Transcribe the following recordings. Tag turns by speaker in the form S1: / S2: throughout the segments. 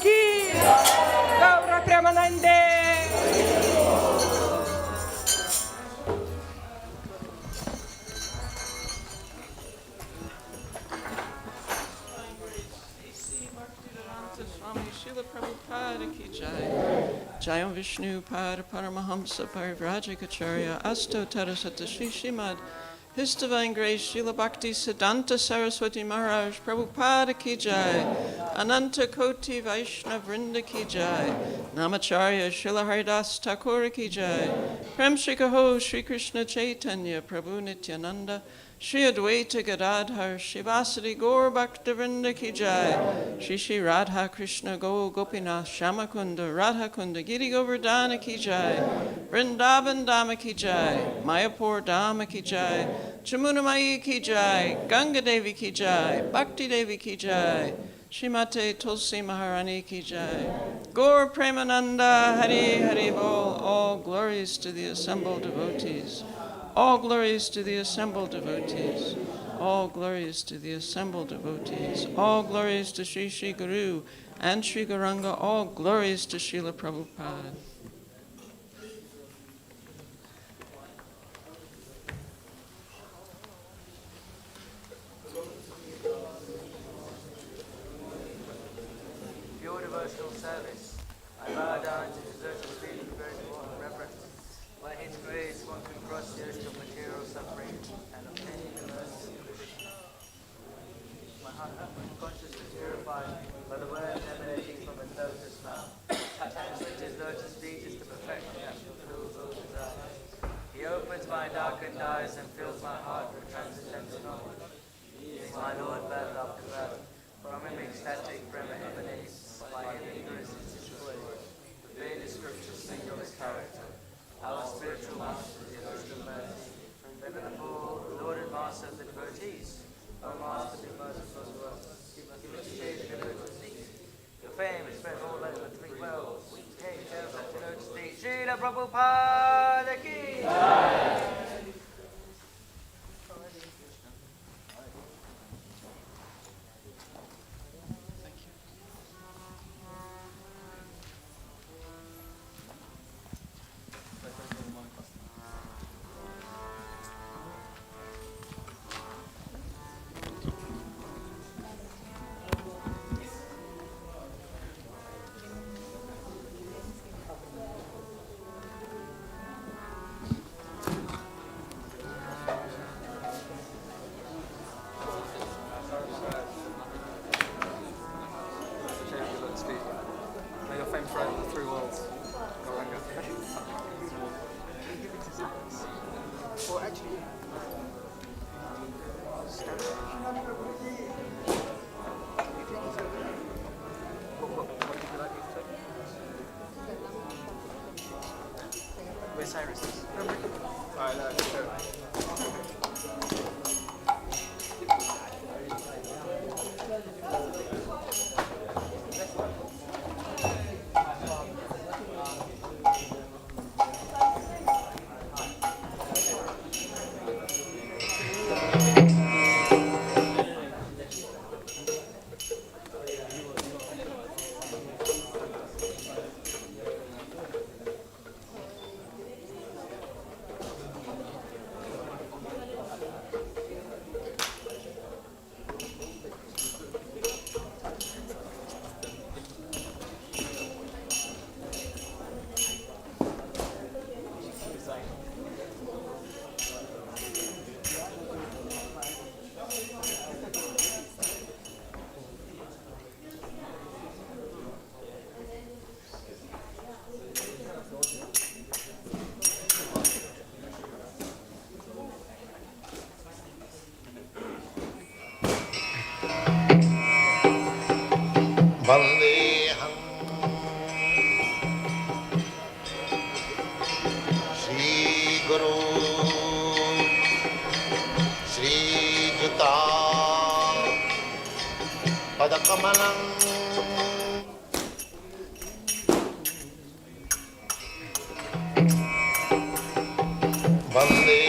S1: की गौर प्रेमानंदे.
S2: Srila Prabhupada ki jai. Jayam Vishnu Pada Paramahamsa Parivrajikacharya Asto Tarasata Shri Shrimad His Divine Grace Srila Bhakti Siddhanta Saraswati Maharaj Prabhupada ki jai. Ananta Koti Vaishnav Vrinda ki jai. Namacharya Srila Haridas Thakur ki jai. Prem Shri Kaho Shri Krishna Chaitanya Prabhu Nityananda Shri Advaita Gadadhar Shivasari Gaur Bhaktivinoda ki jai. Shri Shri Radha Krishna Go Gopinath Shamakunda Radha Kunda Giri Govardhana ki jai. Vrindavan Dhamma ki jai. Mayapur Dhamma ki jai. Chamuna Mai ki jai. Ganga Devi ki jai. Bhakti Devi ki jai. Shrimate Tulsi Maharani ki jai. Gaur Premananda Hari Hari Bol. All glories to the assembled devotees. All glories to the assembled devotees. All glories to the assembled devotees. All glories to Sri Sri Guru and Sri Gauranga. All glories to Srila Prabhupada.
S3: Pure devotional service. I bow down to desert the feet with very warm reverence. By His grace, one can cross the ocean of material suffering and obtain the mercy of Krishna. My heart and consciousness purified by the word emanating from His lotus mouth. Transmit His lotus feet is to perfection that fulfills all desires. He opens my darkened eyes and fills my heart with transcendental knowledge. He is my Lord, birth after birth. From Him ecstatic Brahma emanates. By Him ignorance is destroyed. The Vedic scriptures sing of His character. Our spiritual master, the emotional mercy, venerable Lord and Master of the devotees. O Master, be merciful to us. Give us the lotus feet. Your fame is spread all over the three worlds. We take care of the lotus feet. Srila Prabhupada ki jai.
S4: Vandeham Shri Guru Shri Juta Padakamalam Vande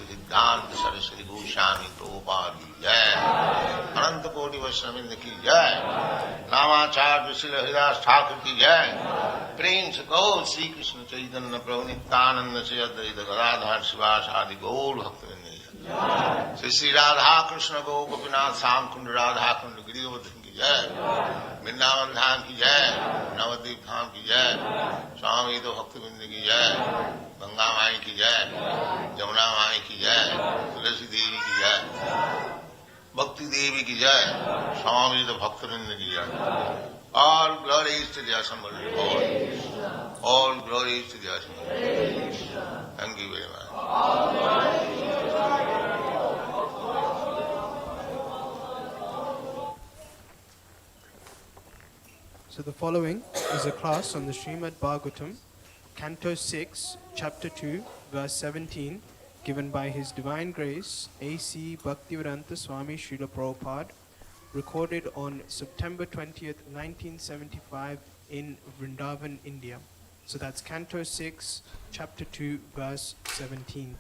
S4: Bhaktivedanta Saraswati Goswami Prabhupada ki jai, Ananta Koti Vaishnavrinda ki jai, Namacharya Srila Haridas Thakur ki jai, Prem se Gaur Sri Krishna Chaitanya Prabhu Nityananda Sri Advaita Gadadhar Sivasadi Gaur Bhaktivinoda ki jai, Sri Radha Krishna Gaur Gopinath Sam Kund Radha Kund Giridhavan ki jai, Vrindavan Dham ki jai, Navadvip Dham ki jai, Swami Ito Bhaktivinoda ki jai, Ganga माई की जय, जमुना माई की जय, तुलसी देवी की जय, भक्ति देवी की जय, स्वामी तो भक्तवृंद की जय. All glories to the assembled Lord. All glories to the assembled Lord. Thank you very much.
S5: So the following is a class on the Srimad Bhagavatam, Canto 6, Chapter 2, Verse 17, given by His Divine Grace, A.C. Bhaktivedanta Swami Srila Prabhupada, recorded on September 20th, 1975 in Vrindavan, India. So that's Canto 6, Chapter 2, Verse 17.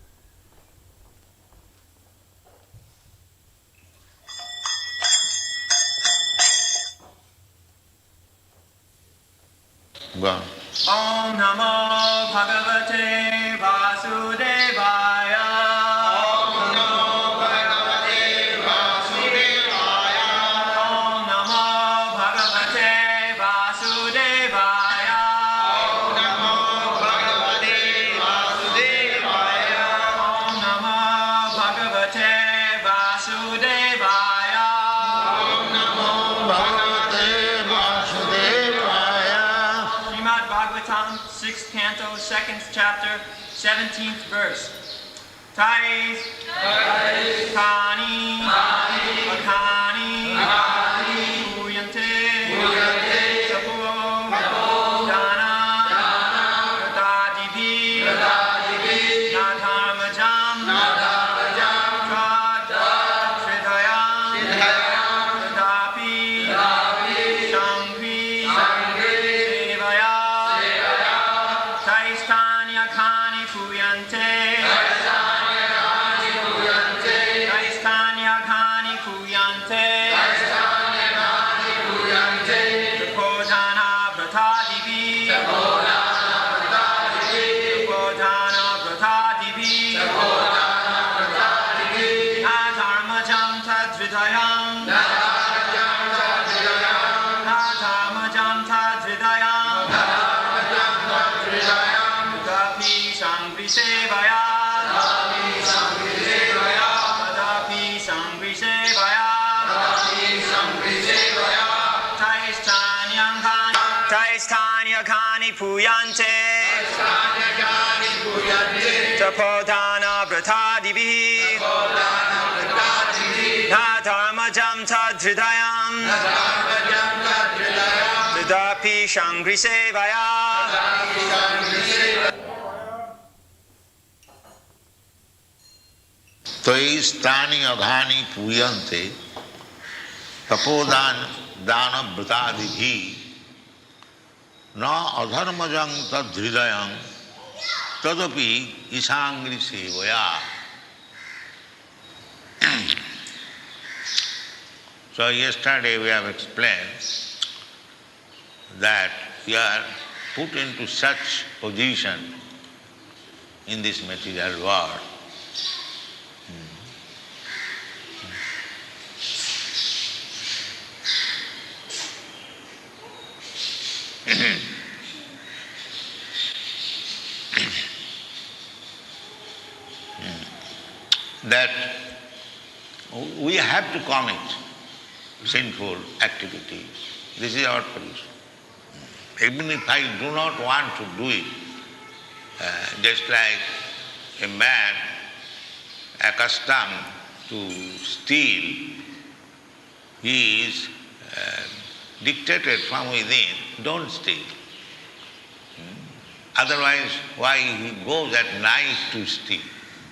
S4: Go.
S3: Om Namo Bhagavate Vasudevaya. Om Namo Bhagavate Vasudevaya. Om Namo Bhagavate Vasudevaya. Om Namo Bhagavate Vasudevaya. Om Namo Bhagavate Vasudevaya. Om Namo Bhagavate Vasudevaya. Srimad Bhagavatam, 6th canto, 2nd chapter, 17th verse. Tais, Kani, Akani, Puyante, Sapo, Dana, Tadivi, Nadharmajam, Trad, Sridhayam, Tadapi, Shangri, Sevaya, Taistanya Kani Puyante, Taistanya Kani Puyante, Tapodhana Bratadivi, Tapodhana Bratadivi, Adharmajam Tadridayam, Adharmajam Tadridayam, Tadapi Shangri Sevaya, Tadapi Shangri Sevaya, Taistanya Kani Puyante, Tapodhana Bratadivi, Nadharmajam Tadridayam, Tadapi Shangri Sevaya.
S4: Taistani adhani puyante tapodan dana bhratadibhi na adharmajang tadhridayam tadapi isangri sevaya. So yesterday we have explained that we are put into such position in this material world. That we have to commit sinful activities. This is our position. Even if I do not want to do it, just like a man accustomed to steal, he is dictated from within, don't steal. Otherwise, why he goes at night to steal?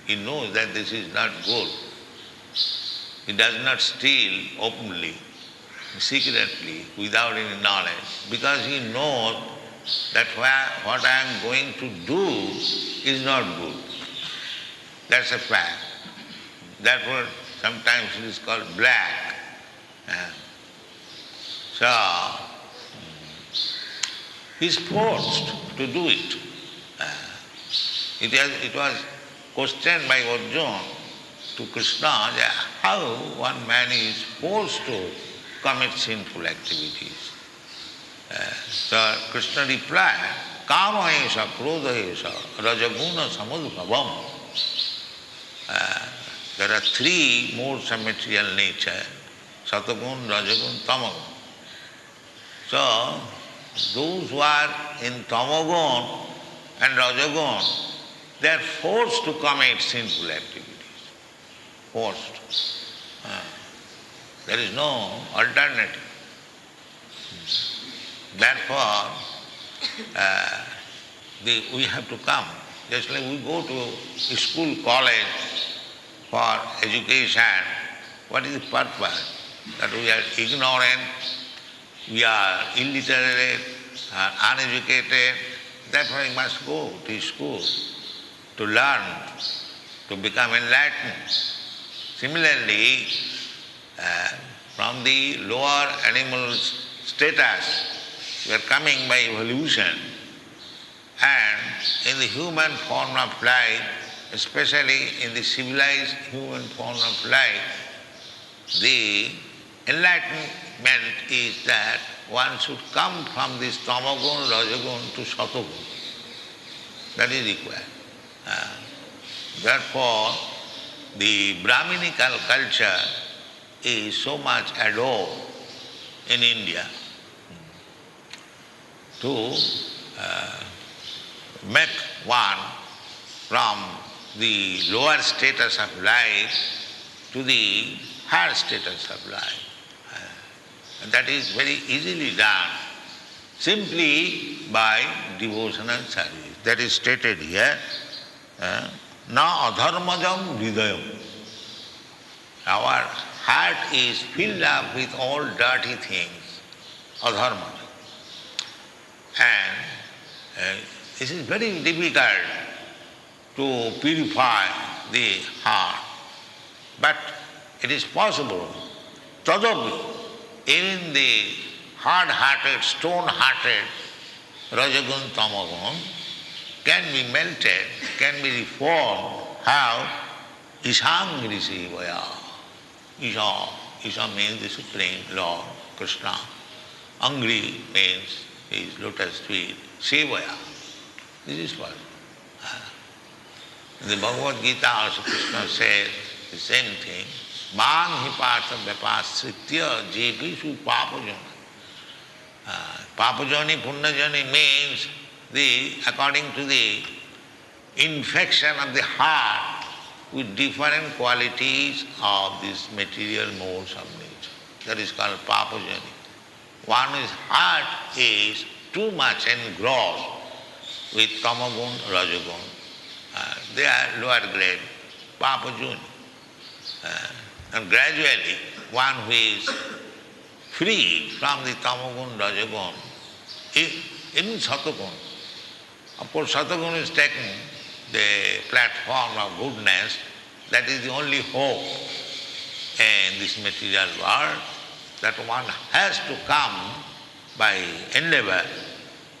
S4: He knows that this is not gold. He does not steal openly, secretly, without any knowledge, because he knows that what I am going to do is not good. That's a fact. Therefore, sometimes it is called black. So, he is forced to do it. It was questioned by Arjuna to Krishna that how one man is forced to commit sinful activities. So Krishna replied, Kama esha, krodha esha, rajaguna samudbhavam. There are three modes of material nature, satagun, rajagun, tamagun. So, those who are in tamagun and rajagun, they are forced to commit sinful activities. Forced. There is no alternative. Therefore, we have to come. Just like we go to school, college for education, what is the purpose? That we are ignorant, we are illiterate, uneducated, therefore we must go to school to learn, to become enlightened. Similarly, from the lower animal status, we are coming by evolution, and in the human form of life, especially in the civilized human form of life, the enlightenment is that one should come from this tamagun, rajagun to satagun. That is required. Therefore, the Brahminical culture is so much adored in India to make one from the lower status of life to the higher status of life. And that is very easily done simply by devotional service. That is stated here. Na adharmajam hridayam. Our heart is filled up with all dirty things, adharmajam. And this is very difficult to purify the heart. But it is possible. Tadapi, even the hard-hearted, stone-hearted rajagun, tamagun can be melted, can be reformed. How? Ishangri sevaya. Isha means the Supreme Lord, Krishna. Angri means his lotus feet. Sevaya. This is what. In the Bhagavad Gita also Krishna says the same thing. Man hi partha vyapasritya jepishu papajana. Papajani, punnajani means according to the infection of the heart with different qualities of these material modes of nature. That is called papajani. One's heart is too much engrossed with tamagun, rajagun. They are lower grade, papajani. And gradually, one who is free from the tamagun, rajagun, even satagun. Of course, satagun is taking the platform of goodness. That is the only hope in this material world, that one has to come by endeavor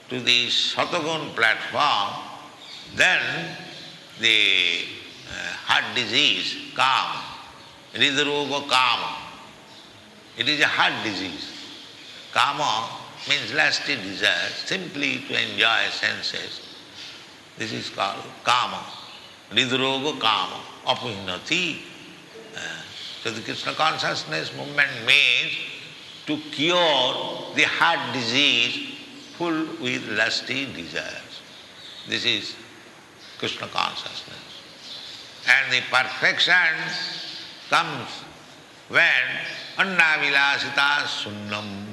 S4: to the satagun platform. Then the heart disease comes. Dhruva kama. It is a heart disease. Kama means lusty desire, simply to enjoy senses. This is called kama. Dhruva kama. Apuhinati. So the Krishna consciousness movement means to cure the heart disease full with lusty desires. This is Krishna consciousness. And the perfection comes when annavilasita sunnam.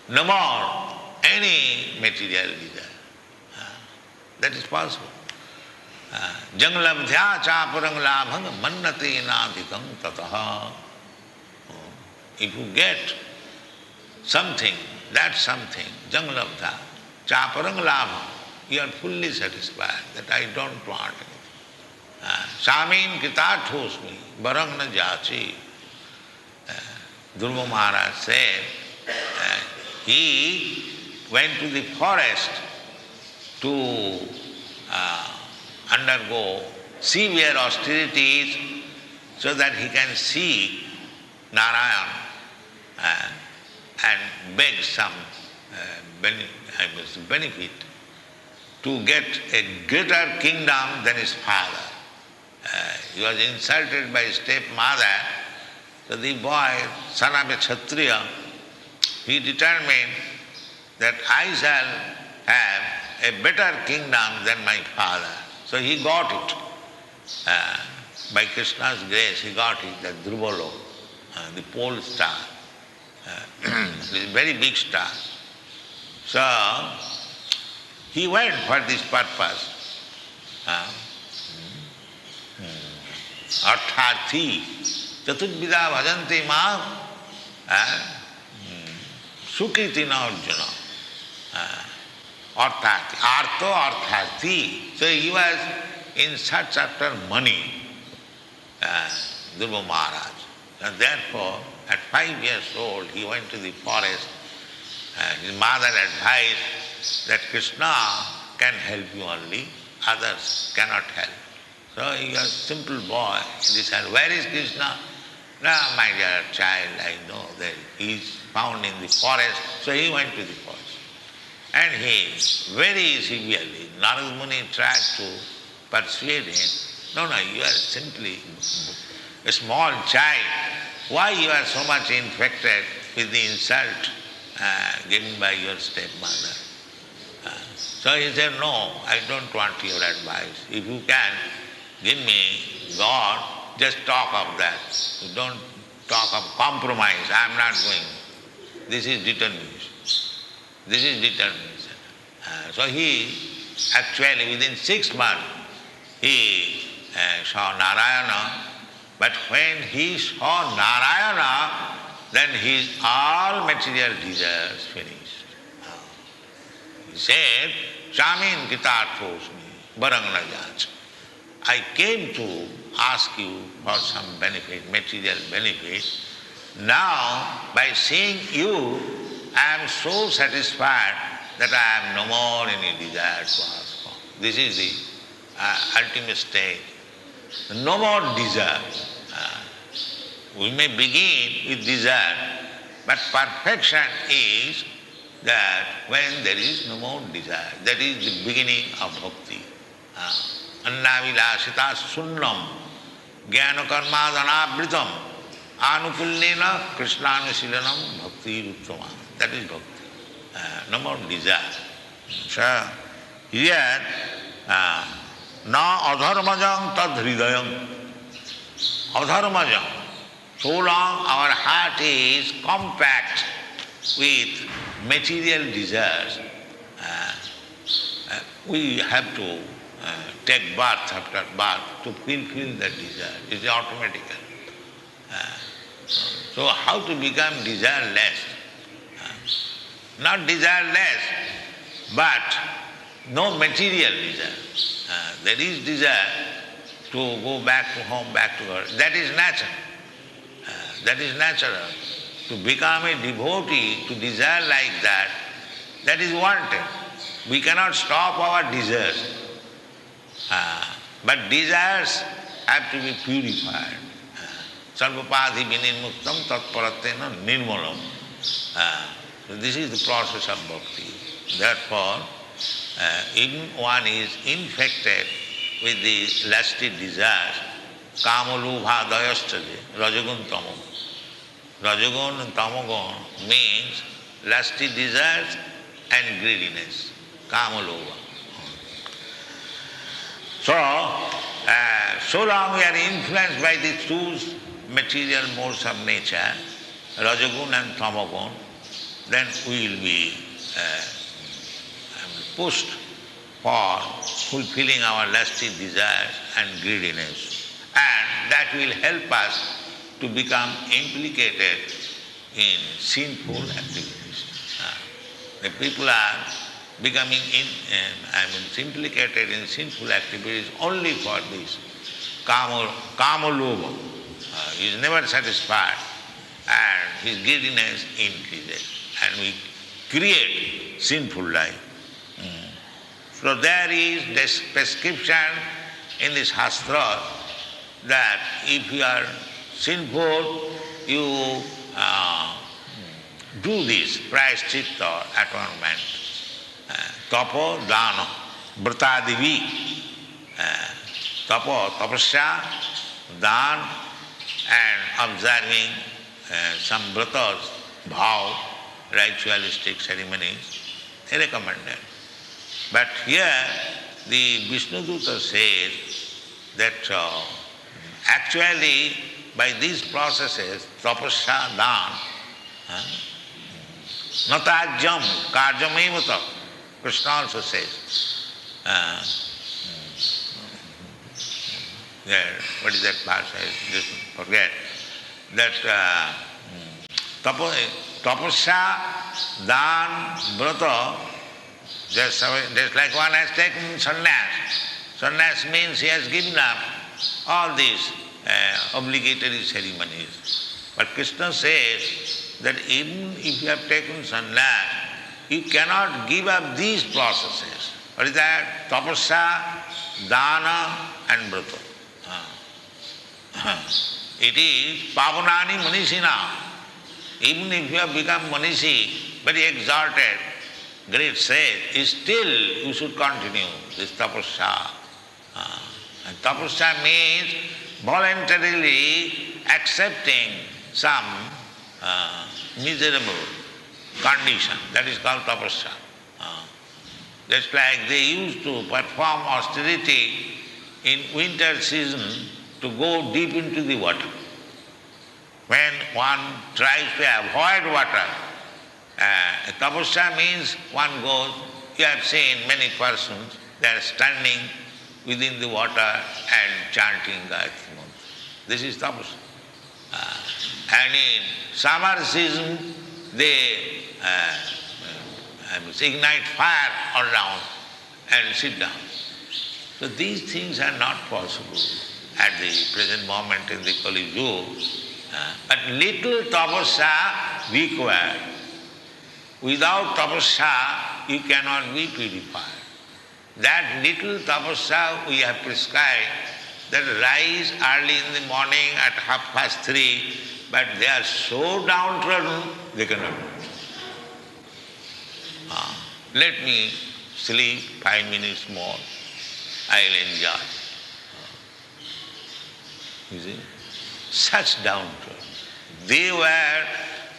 S4: No more any material desire. That is possible. Janglabdhya chapurang labhang mannate nadhikam tataha. If you get something, that's something, janglabdha, chapurang labhang, you are fully satisfied that I don't want anything. Samin Kitatosmi, Barangna Jachi. Dhruva Maharaj said, he went to the forest to undergo severe austerities so that he can see Narayan and beg some benefit to get a greater kingdom than his father. He was insulted by his stepmother, so the boy, son of a Kshatriya, he determined that I shall have a better kingdom than my father. So he got it. By Krishna's grace, he got it, the Dhruva, the pole star. It's a very big star. So he went for this purpose. Arthati, Chaturvida bhajante mam, Sukriti na Arjuna. Arthati, Artho Arthati. So he was in search after money, Dhruva Maharaj. And therefore, at 5 years old, he went to the forest. His mother advised that Krishna can help you only, others cannot help. So he was a simple boy. He said, where is Krishna? No, my dear child, I know that he is found in the forest. So he went to the forest. And he very severely, Narada Muni tried to persuade him, no, you are simply a small child. Why you are so much infected with the insult given by your stepmother? So he said, no, I don't want your advice. If you can give me God, just talk of that. You don't talk of compromise. I am not going. This is determination. This is determination. So he actually within 6 months he saw Narayana, but when he saw Narayana, then his all material desires finished. He said, Chamin Kitatosmi, Barangna Jach. I came to ask you for some benefit, material benefit. Now, by seeing you, I am so satisfied that I have no more any desire to ask for. This is the ultimate state. No more desire. We may begin with desire, but perfection is that when there is no more desire. That is the beginning of bhakti. Annavilasita sunnam jnana karmadanabritam anukullena krishnanushilanam bhakti ruttama. That is bhakti. No more desire. So here, na adharmajam tad hridayam. Adharmajam. So long our heart is compact with material desires, we have to take birth after birth to fulfill that desire. It is automatic. So how to become desireless? Not desireless, but no material desire. There is desire to go back to home, back to her. That is natural. That is natural. To become a devotee, to desire like that, that is wanted. We cannot stop our desires. But desires have to be purified. Sarvapadhi vinirmuktam tatparatena nirmalam. So this is the process of bhakti. Therefore, if one is infected with the lusty desires, kamalubha dayastaje, rajagun tamagun. Rajagun and tamagun means lusty desires and greediness, kamalubha. So long we are influenced by these two material modes of nature, rajagun and tamagun, then we will be pushed for fulfilling our lusty desires and greediness. And that will help us to become implicated in sinful activities. The people are becoming implicated in sinful activities only for this. Kamalobha. He is never satisfied and his greediness increases and we create sinful life. So there is this prescription in this Shastra that if you are sinful, you do this prayaschitta atonement. Tapo, dana, vrtadivi. Tapo, tapasya, dan, and observing some vratas, bhav, ritualistic ceremonies, they recommended. But here the Vishnudutta says that actually by these processes, tapasya, dan, natajyam, karjamevata, Krishna also says. What is that verse? I just forget. That tapasya, dan, vrata, just like one has taken sannyas. Sannyas means he has given up all these obligatory ceremonies. But Krishna says that even if you have taken sannyas, you cannot give up these processes. What is that? Tapasya, dana and vrata. It is pavanani manishina. Even if you have become manishi, very exalted, great sage, still you should continue this tapasya. And tapasya means voluntarily accepting some miserable condition. That is called tapasya. Just like they used to perform austerity in winter season to go deep into the water. When one tries to avoid water, tapasya means one goes, you have seen many persons, they are standing within the water and chanting Gayatri Mantra. This is tapasya. And in summer season, they ignite fire all around and sit down. So these things are not possible at the present moment in the Kali Yuga. But little tapasya required. Without tapasya, you cannot be purified. That little tapasya we have prescribed, that rise early in the morning at 3:30, but they are so downtrodden, they cannot do it. Let me sleep 5 minutes more, I'll enjoy. You see? Such downtrodden. They were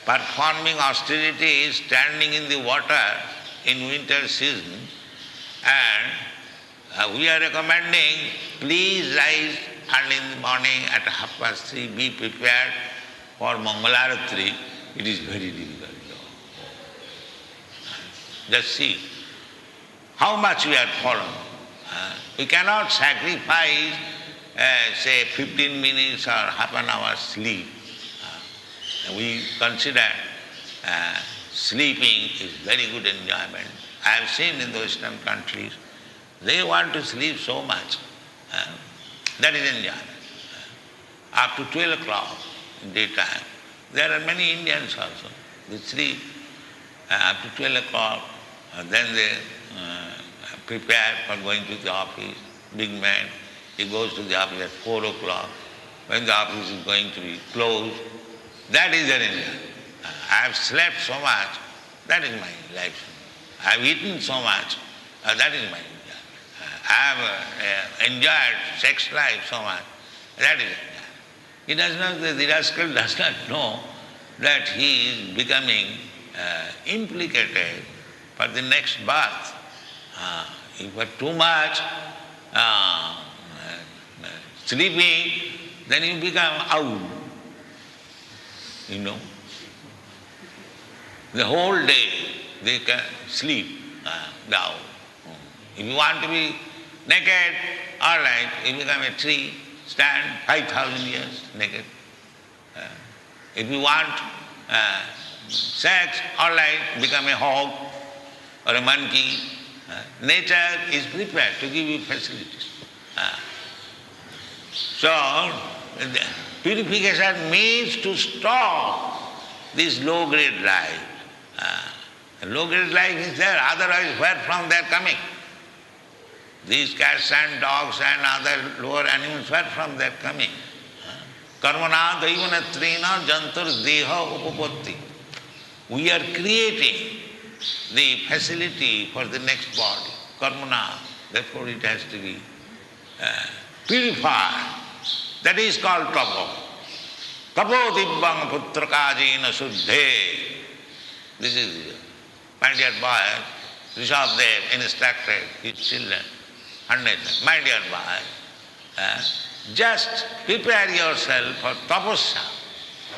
S4: performing austerities, standing in the water in winter season, and we are recommending, please rise early in the morning at 3:30, be prepared for Mangalaratri. It is very difficult. Just see how much we are fallen. We cannot sacrifice, say, 15 minutes or half an hour sleep. We consider sleeping is very good enjoyment. I have seen in the Western countries, they want to sleep so much. That is enjoyment. Up to 12 o'clock in daytime. There are many Indians also. They sleep up to 12 o'clock, then they prepare for going to the office. Big man, he goes to the office at 4 o'clock. When the office is going to be closed, that is their enjoyment. I have slept so much, that is my life. I have eaten so much, that is my enjoyment. I have enjoyed sex life so much, that is enjoyment. He does not, the rascal does not know that he is becoming implicated for the next birth. If you are too much sleeping, then you become owl. You know. The whole day they can sleep down. If you want to be naked, all right, you become a tree, stand 5,000 years naked. If you want sex, all right, become a hog or a monkey. Nature is prepared to give you facilities. So, purification means to stop this low-grade life. Low-grade life is there, otherwise where from they are coming? These cats and dogs and other lower animals, where from they are coming? Karmana daivanatrina jantur deha upapatti. We are creating the facility for the next body. Karmana, therefore it has to be purified. That is called tapo. Tapo dibbang putrakajina suddhe. This is, my dear boy, Rishabdev instructed his children, 100, my dear boy, just prepare yourself for tapasya.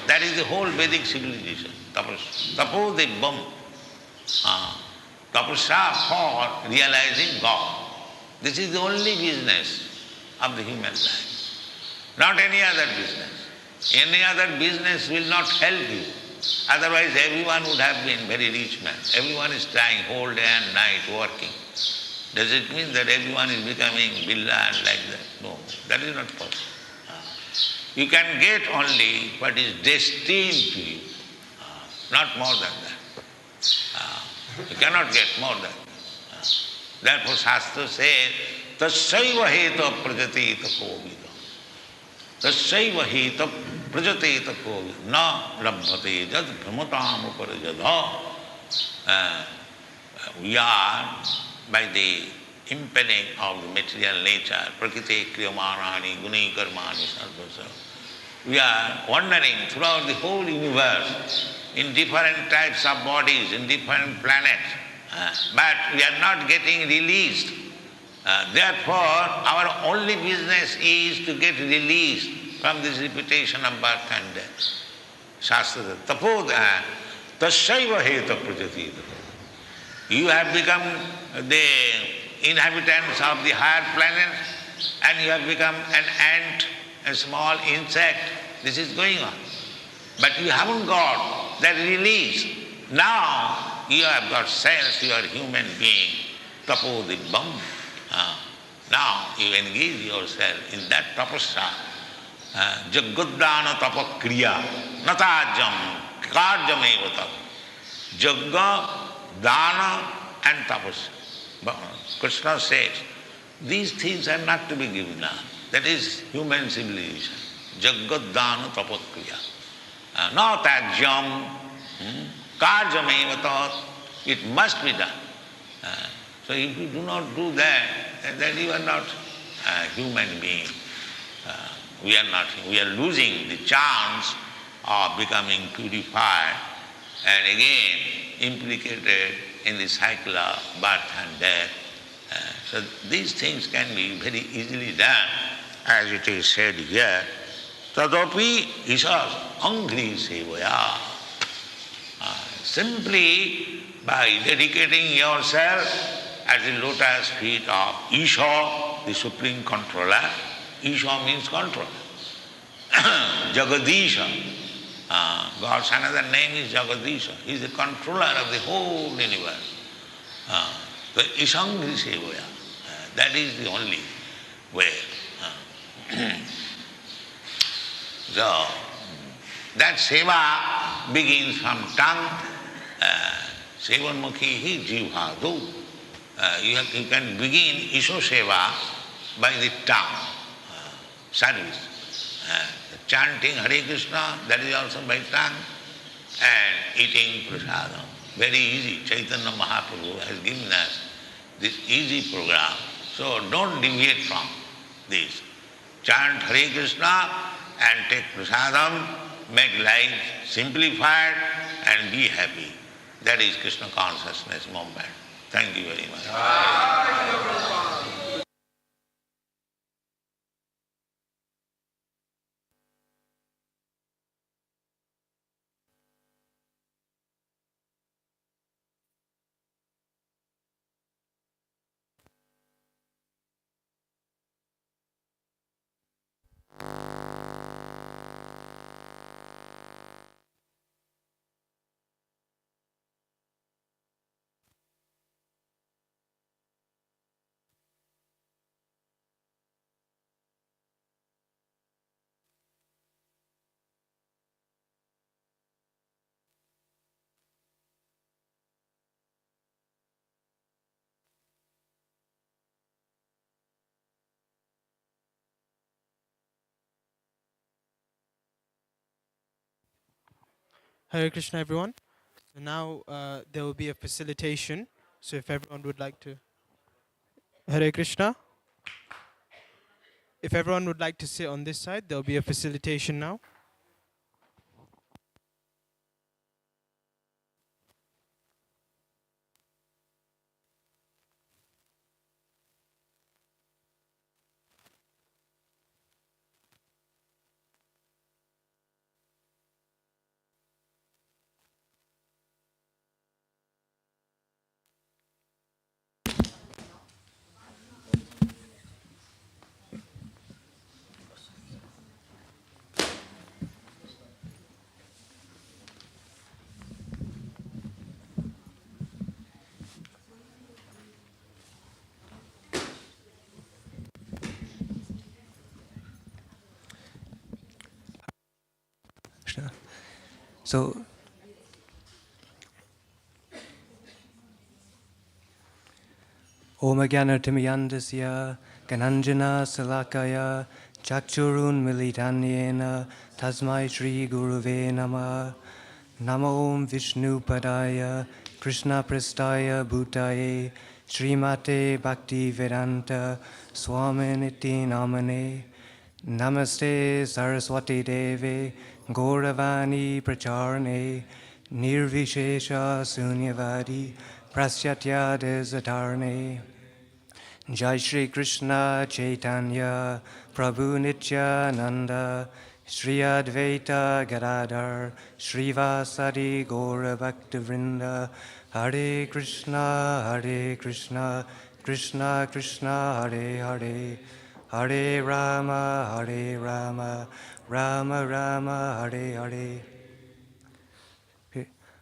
S4: That is the whole Vedic civilization, tapasya. Tapo dibbam. Tapasya for realizing God. This is the only business of the human life. Not any other business. Any other business will not help you. Otherwise everyone would have been very rich man. Everyone is trying whole day and night working. Does it mean that everyone is becoming Billa and like that? No, that is not possible. You can get only what is destined to you, not more than that. You cannot get more than that. Therefore Shastra says, Tassaiva heta prajati tapovida. Tassaiva heta prajati tapovida. Na labhate jad brahmatam uparajadha. We are, by the impelling of the material nature, prakriti kriyamanani guni karmani sarvasa, we are wandering throughout the whole universe in different types of bodies, in different planets, but we are not getting released. Therefore, our only business is to get released from this repetition of birth and death. Shastra says, tapoda tassaiva heta prajati. You have become the inhabitants of the higher planets and you have become an ant, a small insect. This is going on. But you haven't got that release. Now you have got sense, you are a human being. Tapo dibbam. Now you engage yourself in that tapasya. Jagguddhana tapakriya. Natajam karjameva tap. Jagga, dana and tapasya. Krishna says, these things are not to be given up. That is human civilization. Jaggadana tapakriya. Not tajyam, karjameva tat. It must be done. So if you do not do that, then you are not a human being. We are not. We are losing the chance of becoming purified and again implicated in the cycle of birth and death. So these things can be very easily done, as it is said here. Tadapi isas angri sevaya. Simply by dedicating yourself at the lotus feet of Isha, the Supreme Controller. Isha means controller. Jagadisha. God's another name is Jagadisha. He is the controller of the whole universe. So Ishangri Sevaya. That is the only way. So that seva begins from tongue. Sevanmukhi hi jivhadu. You can begin Isha seva by the tongue. Service. Chanting Hare Krishna, that is also by tongue, and eating prasadam. Very easy. Chaitanya Mahaprabhu has given us this easy program. So don't deviate from this. Chant Hare Krishna and take prasadam, make life simplified and be happy. That is Krishna consciousness movement. Thank you very much.
S5: Hare Krishna, everyone. So now there will be a facilitation. So if everyone would like to, Hare Krishna. If everyone would like to sit on this side, there will be a facilitation now.
S6: Krishna. So, Om Agyanartimiyandasya Gananjana Salakaya Chakchurun Militanyena Tasmai Shri Guruve Nama Namo Om Vishnu Padaya Krishna Prestaya Bhutaye Srimate Bhaktivedanta Swaminiti Namane Namaste Saraswati Deve Gauravani Pracharne Nirvishesha Sunyavadi Prasyatya Desatarne Jai Shri Krishna Chaitanya Prabhu Nityananda Shri Advaita Gadadhar Srivasadi Gaura Bhaktivinoda Hare Krishna Krishna Krishna Hare Hare Hare Rama Rama Rama Hare Hare.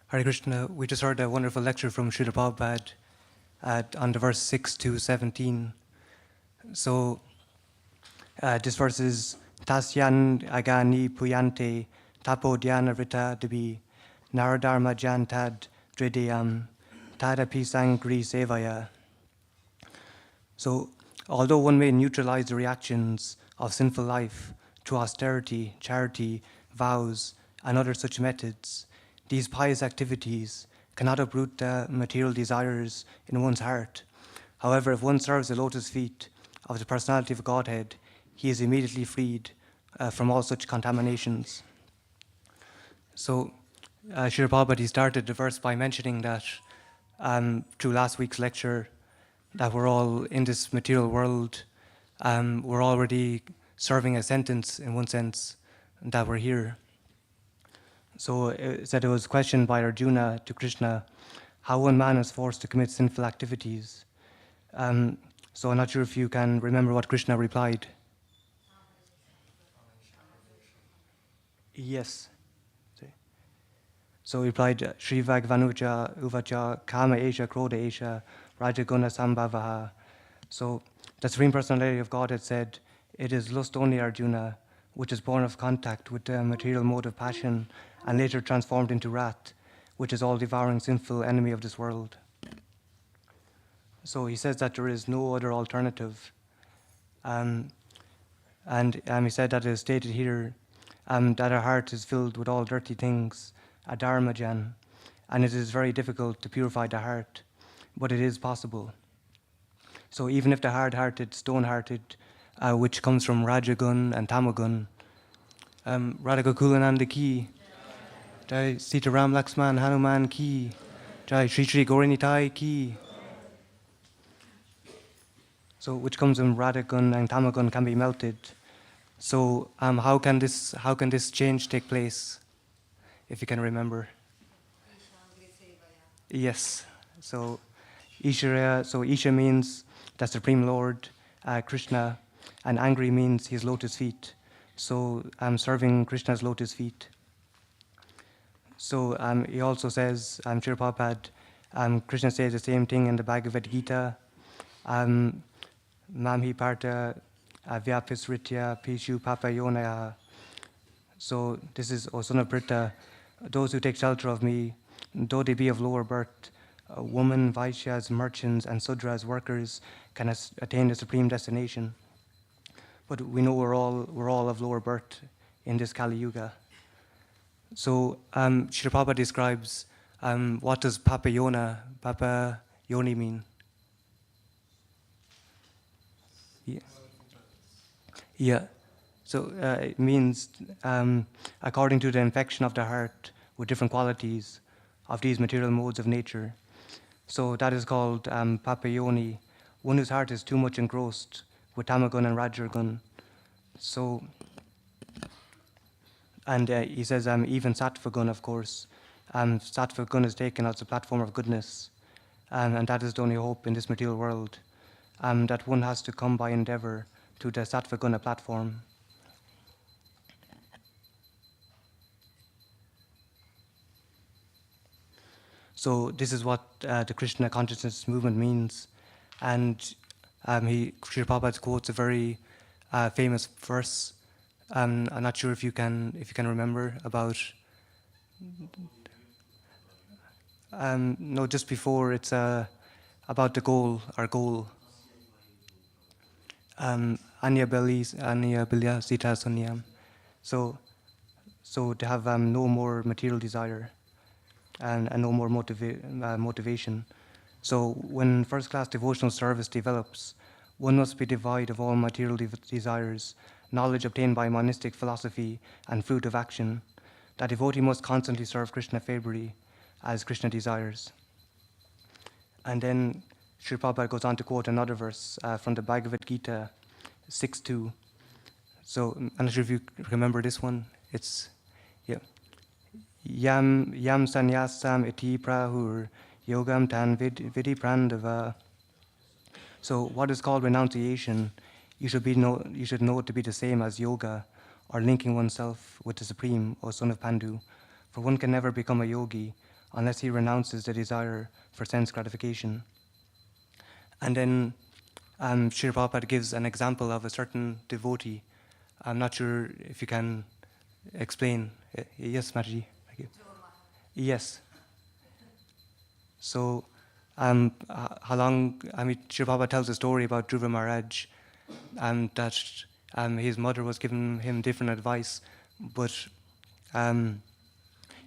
S6: Hare Krishna, we just heard a wonderful lecture from Srila Prabhupada on the verse 6 to 17. So this verse is Tasyan Agani Puyante Tapo Dhyana Vrita Debi Naradharma Jantad Dridayam Tadapi Sangri Sevaya. So although one may neutralize the reactions of sinful life through austerity, charity, vows, and other such methods, these pious activities cannot uproot the material desires in one's heart. However, if one serves the lotus feet of the personality of Godhead, he is immediately freed from all such contaminations. So, Srila Prabhupada, he started the verse by mentioning that through last week's lecture, that we're all in this material world, we're already serving a sentence in one sense, that we're here. So it said it was questioned by Arjuna to Krishna how one man is forced to commit sinful activities. So I'm not sure if you can remember what Krishna replied. Yes. So he replied, Shri Vagvanuja Uvacha Kama Esha Krodha Esha Rajaguna Sambhavaha. So the Supreme Personality of God had said, it is lust only, Arjuna, which is born of contact with the material mode of passion and later transformed into wrath, which is all-devouring sinful enemy of this world. So he says that there is no other alternative. And he said that it is stated here that our heart is filled with all dirty things, adharmajan, and it is very difficult to purify the heart, but it is possible. So even if the hard-hearted, stone-hearted, which comes from Rajagun and Tamagun, Radhakakulananda ki, Jai Sita Ram Laxman Hanuman ki, Jai Shri Shri Gauranitai ki. So which comes from Radhagun and Tamagun can be melted. So how can this change take place? If you can remember. Yes. So Isha means the Supreme Lord, Krishna, and angry means his lotus feet. So I'm serving Krishna's lotus feet. So he also says, Srila Prabhupada, Krishna says the same thing in the Bhagavad Gita. Mamhi parta vyaphisritya pishu papayonaya. So this is, O son of Pritha, those who take shelter of me, though they be of lower birth, women, vaishyas, merchants, and sudras, workers, can attain the supreme destination. But we know we're all of lower birth in this Kali Yuga. So Srila Prabhupada describes what does Papa Yoni mean? Yeah. Yeah. So it means according to the infection of the heart with different qualities of these material modes of nature. So that is called Papayoni, one whose heart is too much engrossed with Tamagun and Rajargun. So, and he says even Sattvagun, of course. Sattvagun is taken as a platform of goodness, and that is the only hope in this material world, that one has to come by endeavor to the Sattvaguna platform. So this is what the Krishna consciousness movement means, and Srila Prabhupada quotes a very famous verse. I'm not sure if you can remember about. No, just before it's about the goal, our goal. Anya Bilya Sita Sunyam. So to have no more material desire. And no more motivation. So when first-class devotional service develops, one must be devoid of all material desires, knowledge obtained by monistic philosophy, and fruit of action. That devotee must constantly serve Krishna favorably as Krishna desires. And then Sri Prabhupada goes on to quote another verse from the Bhagavad Gita 6.2. So I'm not sure if you remember this one. It's, yeah. Yam sanyasam iti prahur yogam tan vidi prandava. So what is called renunciation, you should know it to be the same as yoga, or linking oneself with the Supreme, O son of Pandu. For one can never become a yogi unless he renounces the desire for sense gratification. And then Srila Prabhupada gives an example of a certain devotee. I'm not sure if you can explain. Yes, Mataji. Yes. So, how long? I mean, Sri Prabhupada tells a story about Dhruva Maharaj, that his mother was giving him different advice, but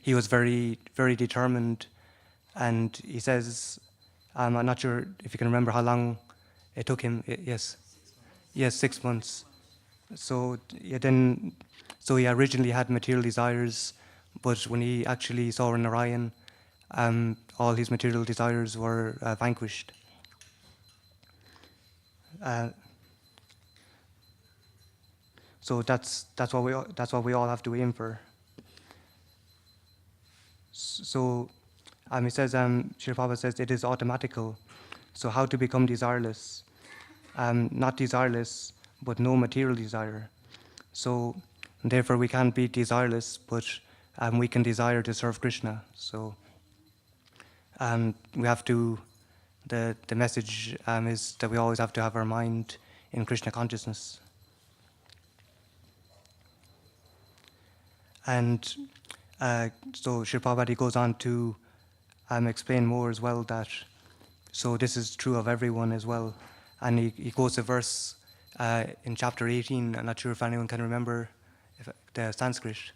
S6: he was very, very determined, and he says, I'm not sure if you can remember how long it took him. Yes, 6 months. So so he originally had material desires. But when he actually saw Narayan, all his material desires were vanquished. So that's what we all have to aim for. So he says, Srila Prabhupada says it is automatical. So how to become desireless? Not desireless, but no material desire. So therefore we can't be desireless, but we can desire to serve Krishna. So we have to, the message is that we always have to have our mind in Krishna consciousness. And so Sri Prabhupada goes on to explain more as well that, so this is true of everyone as well. And he quotes a verse in chapter 18, I'm not sure if anyone can remember the Sanskrit.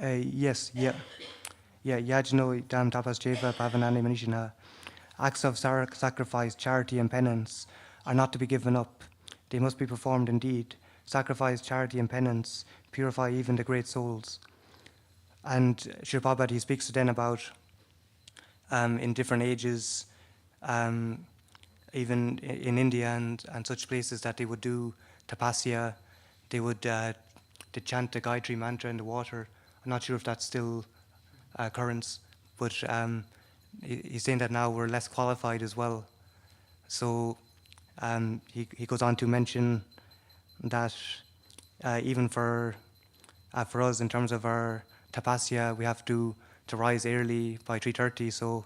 S6: Yes, yeah. Yajno dam tapas jeva pavanani manishina. Acts of sacrifice, charity, and penance are not to be given up. They must be performed indeed. Sacrifice, charity, and penance purify even the great souls. And Sri Prabhupada, he speaks then about in different ages, even in India and such places, that they would do tapasya, they would they chant the Gayatri mantra in the water. I'm not sure if that's still occurrence, but he's saying that now we're less qualified as well. So he goes on to mention that even for us, in terms of our tapasya, we have to rise early by 3:30. So,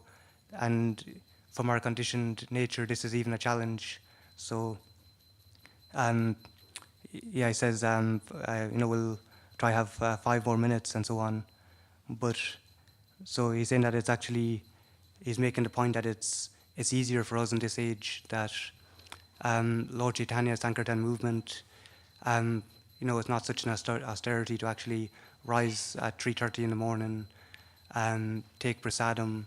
S6: and from our conditioned nature, this is even a challenge. So, he says, we'll try have 5 more minutes and so on. But so he's saying that it's actually, he's making the point that it's easier for us in this age, that Lord Chaitanya's Sankirtan movement, it's not such an austerity to actually rise at 3:30 in the morning, take prasadam,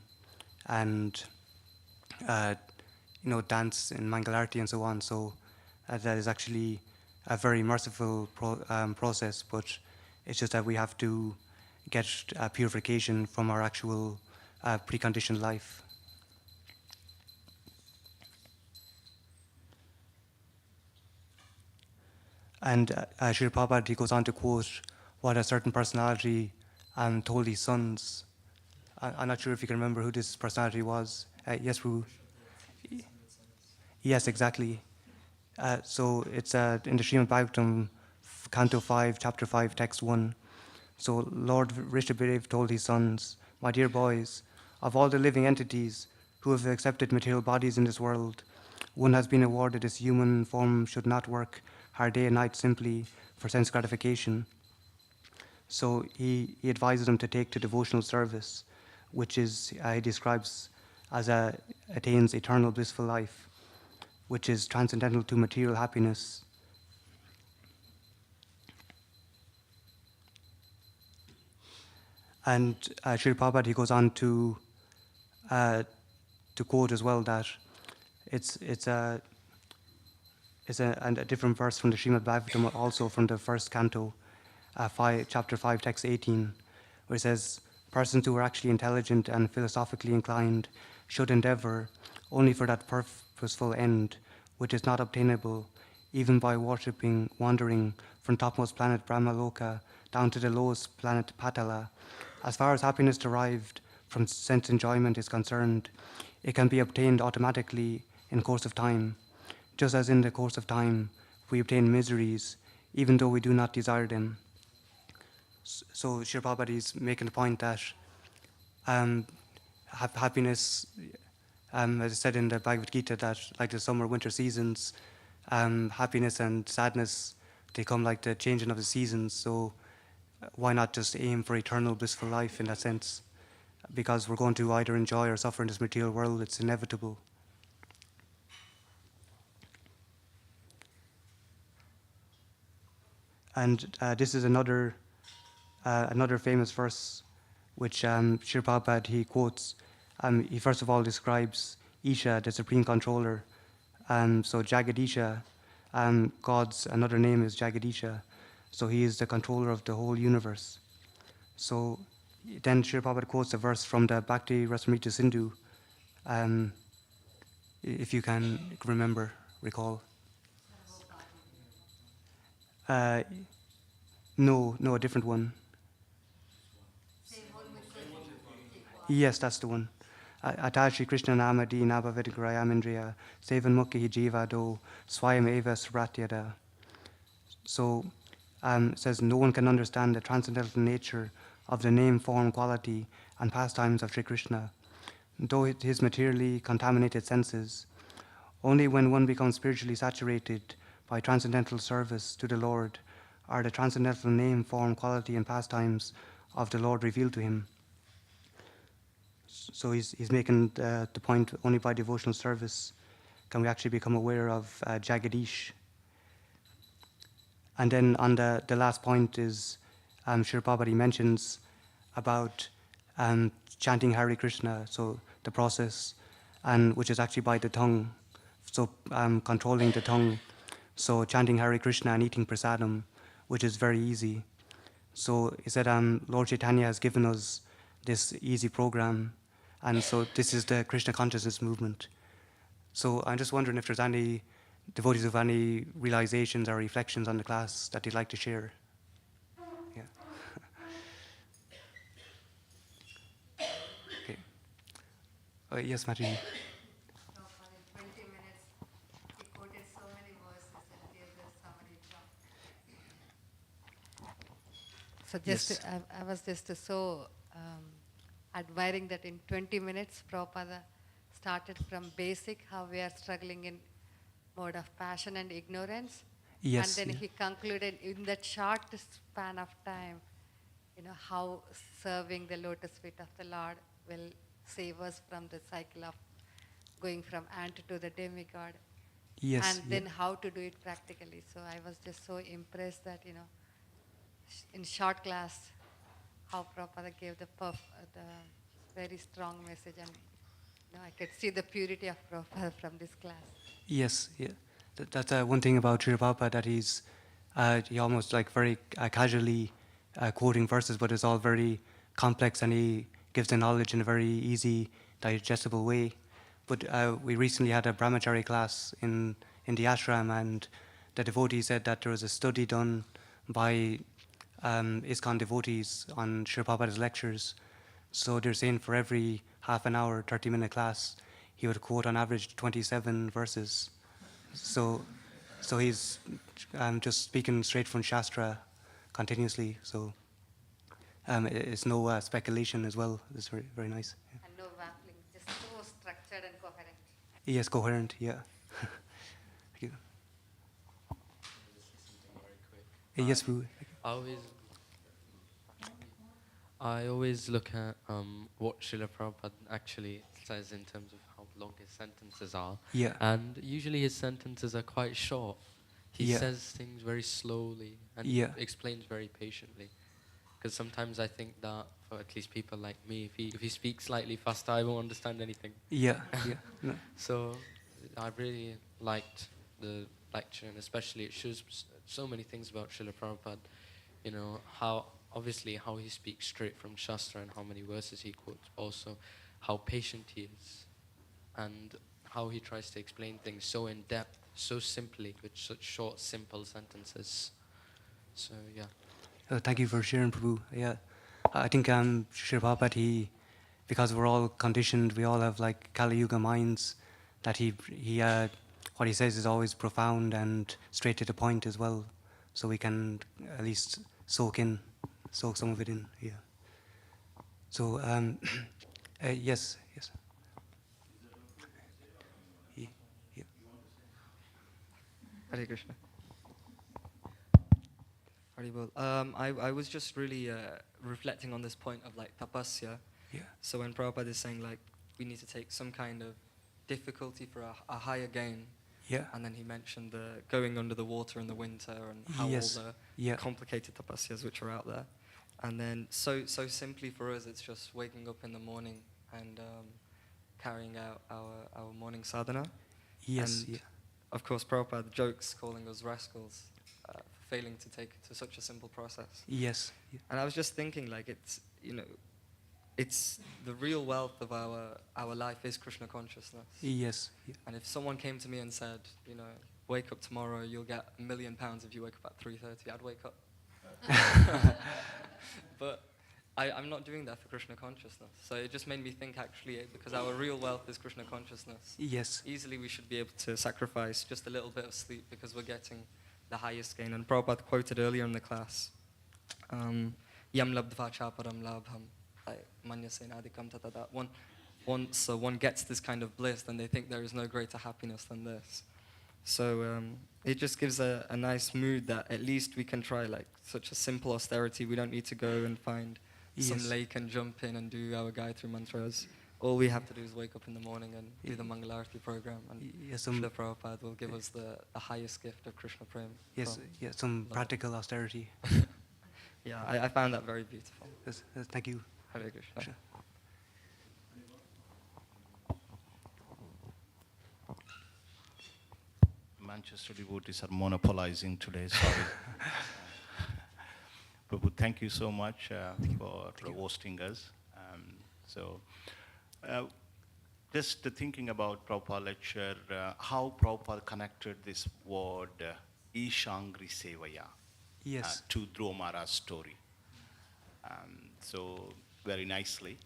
S6: and dance in Mangalarti and so on. So that is actually a very merciful process, but it's just that we have to get purification from our actual preconditioned life. And Srila Prabhupada, he goes on to quote what a certain personality told his sons. I'm not sure if you can remember who this personality was. Yes, Prabhu. Yes, exactly. So it's in the Srimad Bhagavatam, Canto 5, Chapter 5, Text 1. So Lord Rishabhadev told his sons, "My dear boys, of all the living entities who have accepted material bodies in this world, one has been awarded this human form should not work hard day and night simply for sense gratification." So he advises them to take to devotional service, which is, he describes as attains eternal blissful life, which is transcendental to material happiness. And Srila Prabhupada, he goes on to quote as well that it's a different verse from the Srimad Bhagavatam, also from the first canto, chapter 5, text 18, where it says, "Persons who are actually intelligent and philosophically inclined should endeavor only for that purposeful end, which is not obtainable even by wandering from topmost planet Brahmaloka down to the lowest planet Patala. As far as happiness derived from sense enjoyment is concerned, it can be obtained automatically in course of time, just as in the course of time we obtain miseries, even though we do not desire them." So Srila Prabhupada is making the point that happiness, as I said in the Bhagavad Gita, that like the summer, winter seasons, happiness and sadness, they come like the changing of the seasons. So why not just aim for eternal blissful life in that sense? Because we're going to either enjoy or suffer in this material world, it's inevitable. And this is another famous verse which Srila Prabhupada, he quotes. He first of all describes Isha, the supreme controller. So Jagadisha, God's another name is Jagadisha. So he is the controller of the whole universe. So then Srila Prabhupada quotes a verse from the Bhakti Rasamrita Sindhu, if you can recall. No, a different one. Yes, that's the one. Atashi Krishna Namadi Nabhavedgrayamindriya Sevan Mukhi Jiva Do Swayam Eva Sratyada. So it says, no one can understand the transcendental nature of the name, form, quality, and pastimes of Sri Krishna, though his materially contaminated senses. Only when one becomes spiritually saturated by transcendental service to the Lord are the transcendental name, form, quality, and pastimes of the Lord revealed to him. So he's making the point, only by devotional service can we actually become aware of Jagadish. And then on the last point is, Srila Prabhupada mentions about chanting Hare Krishna, so the process, and which is actually by the tongue, so controlling the tongue. So chanting Hare Krishna and eating prasadam, which is very easy. So he said, Lord Chaitanya has given us this easy program, and so this is the Krishna consciousness movement. So I'm just wondering if there's any devotees of any realizations or reflections on the class that they'd like to share. Yeah. Okay. Yes, Mataji.
S7: No, for the 20 minutes, he quoted so many verses and gave the summary talk. So just,
S6: Yes.
S7: I was just so admiring that in 20 minutes, Prabhupada started from basic, how we are struggling in mode of passion and ignorance.
S6: Yes,
S7: And then
S6: yeah.
S7: he concluded in that short span of time, how serving the lotus feet of the Lord will save us from the cycle of going from ant to the demigod.
S6: Yes.
S7: and then how to do it practically. So I was just so impressed that, in short class, how Prabhupada gave the very strong message, and I could see the purity of Prabhupada from this class.
S6: Yes, yeah. That's one thing about Srila Prabhupada, that he almost like very casually quoting verses, but it's all very complex, and he gives the knowledge in a very easy, digestible way. But we recently had a brahmachari class in the ashram, and the devotee said that there was a study done by ISKCON devotees on Srila Prabhupada's lectures. So they're saying for every half an hour, 30-minute class, he would quote on average 27 verses. So he's just speaking straight from Shastra continuously. So it's no speculation as well. It's very, very nice. Yeah.
S7: And no waffling, just so structured and coherent.
S6: Yes, coherent, yeah. Thank you. Yes, Boo.
S8: I always look at what Srila Prabhupada actually says in terms of how long his sentences are.
S6: Yeah.
S8: And usually his sentences are quite short. He
S6: Yeah.
S8: says things very slowly and
S6: Yeah.
S8: explains very patiently. Because sometimes I think that for at least people like me, if he speaks slightly faster, I won't understand anything.
S6: Yeah, yeah. No.
S8: So I really liked the lecture, and especially it shows so many things about Srila Prabhupada. How obviously how he speaks straight from Shastra and how many verses he quotes, also how patient he is, and how he tries to explain things so in depth, so simply, with such short, simple sentences. So yeah.
S6: Thank you for sharing, Prabhu. Yeah, I think Srila Prabhupada, because we're all conditioned, we all have like Kali Yuga minds, that he what he says is always profound and straight to the point as well, so we can at least soak some of it in. Yeah. So yes. Yeah.
S9: Hare Krishna. Haribol. I was just really reflecting on this point of like tapasya.
S6: Yeah.
S9: So when Prabhupada is saying like we need to take some kind of difficulty for a higher gain,
S6: Yeah.
S9: and then he mentioned the going under the water in the winter and how
S6: Yes.
S9: all the
S6: Yeah.
S9: complicated tapasyas which are out there. And then so simply for us, it's just waking up in the morning and carrying out our morning sadhana.
S6: Yes.
S9: And
S6: Yeah.
S9: of course, Prabhupada jokes calling us rascals for failing to take to such a simple process.
S6: Yes. Yeah.
S9: And I was just thinking, like, it's the real wealth of our life is Krishna consciousness.
S6: Yes. Yeah.
S9: And if someone came to me and said, wake up tomorrow, you'll get £1 million if you wake up at 3:30, I'd wake up. But I'm not doing that for Krishna consciousness. So it just made me think, actually, because our real wealth is Krishna consciousness.
S6: Yes.
S9: Easily we should be able to sacrifice just a little bit of sleep because we're getting the highest gain. And Prabhupada quoted earlier in the class, Yam labdva chaparam labham, manyasenadikam tata. Once one gets this kind of bliss, then they think there is no greater happiness than this. So it just gives a nice mood that at least we can try like such a simple austerity. We don't need to go and find some lake and jump in and do our Gayatri mantras. All we have to do is wake up in the morning and do the Mangalarti program, and Srila Prabhupada will give us the highest gift of Krishna Prem.
S6: Yes. Yeah. Some practical austerity.
S9: Yeah, I found that very beautiful.
S6: Yes, thank you.
S9: Hare Krishna.
S6: Sure.
S10: Manchester devotees are monopolizing today, sorry. Prabhu, thank you so much for hosting us. Just thinking about Prabhupada lecture, how Prabhupada connected this word Ishangri Sevaya to Dhruva Maharaj's story. So very nicely,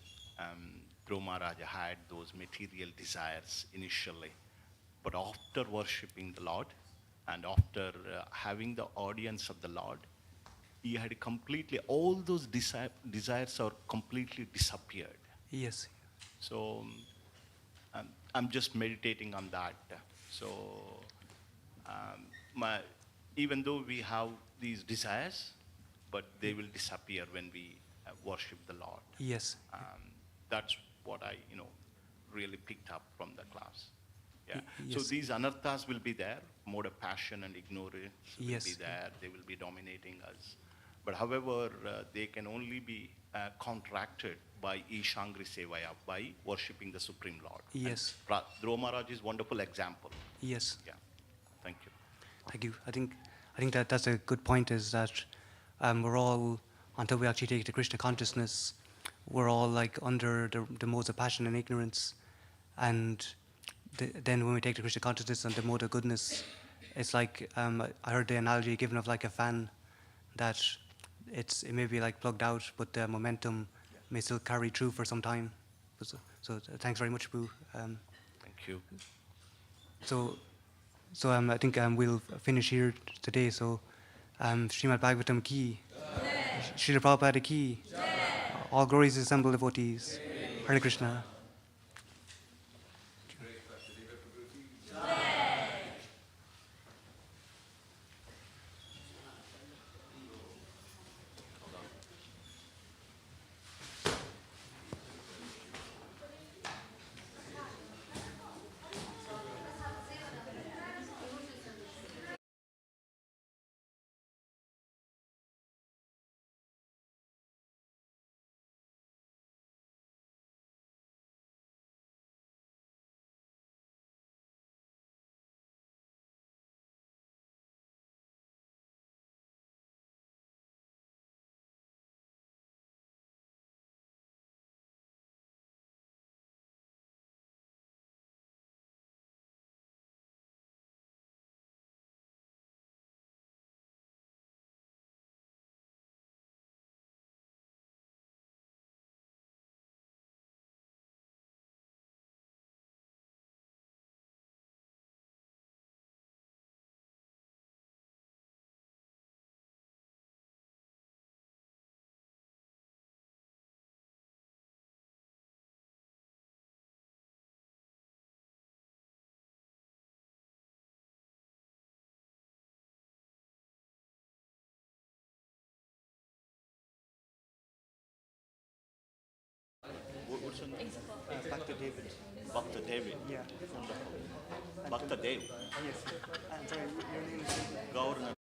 S10: Dhruva Maharaja had those material desires initially, but after worshipping the Lord and after having the audience of the Lord, he had completely, all those desires are completely disappeared.
S6: Yes.
S10: So I'm just meditating on that. So even though we have these desires, but they will disappear when we worship the Lord.
S6: Yes.
S10: That's what I, really picked up from the class. Yeah.
S6: Y-
S10: So
S6: yes.
S10: these anarthas will be there, mode of passion and ignorance will
S6: Yes.
S10: be there, they will be dominating us. But however, they can only be contracted by Ishangri Sevaya, by worshipping the Supreme Lord.
S6: Yes.
S10: And Dhruva Maharaj is wonderful example.
S6: Yes.
S10: Yeah. Thank you.
S6: Thank you. I think that that's a good point. Is that we're all, until we actually take the Krishna consciousness, we're all like under the modes of passion and ignorance, and then when we take the Krishna consciousness and the mode of goodness, it's like I heard the analogy given of like a fan, that it may be like plugged out, but the momentum may still carry through for some time. So thanks very much, Boo.
S10: Thank you.
S6: So I think we'll finish here today. So Srimad Bhagavatam ki, Srila Prabhupada ki, all glories assembled devotees. Hare Krishna.
S10: What's your name? Bhakta David. Bhakta David.
S6: Yeah.
S10: Wonderful. Bhakta Dev.
S6: Yes. And sorry, your name is?
S10: Governor